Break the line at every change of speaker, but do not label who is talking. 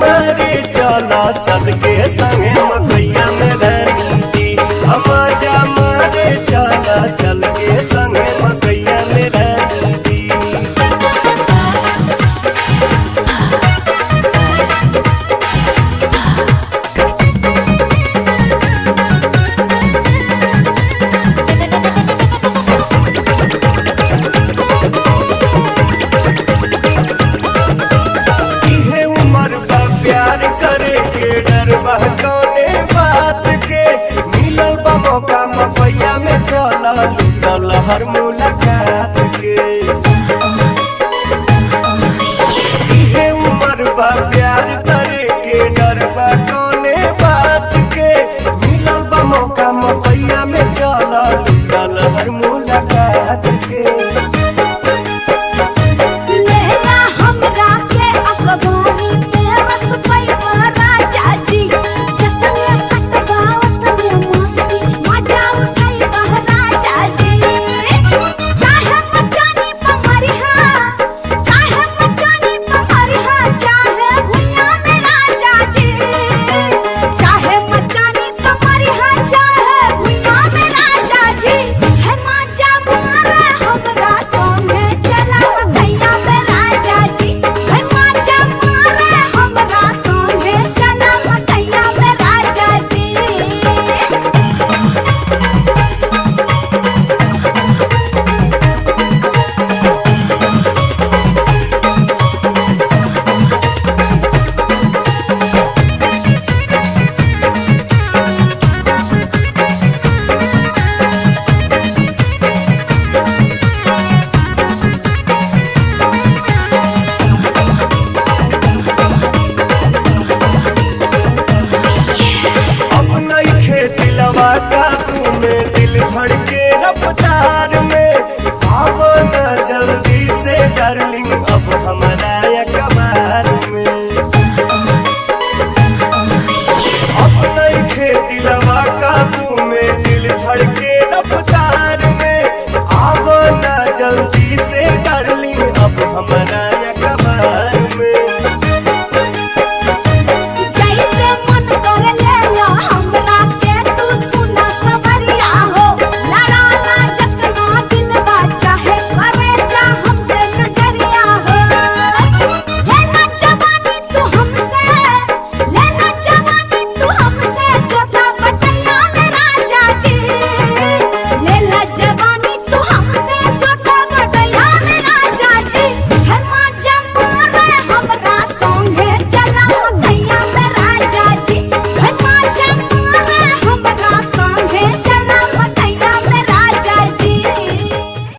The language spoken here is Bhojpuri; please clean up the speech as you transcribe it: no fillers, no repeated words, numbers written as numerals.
मारे चला चल के संगे मकैया में रहती। मजा मारे चला चल के संगे मकैया में रहती। प्यार करे के डर बहकौने बात के मिलल बा मौका मकैया में चला लूटल हर मुलाकात के। इहे उम्र बा प्यार करे के डर बहकौने बात के मिलल बा मौका मकैया में चला लूटल हर मुलाकात के। काबू में दिल धड़के रफ्तार में, आओ ना जल्दी से डार्लिंग अब हमारा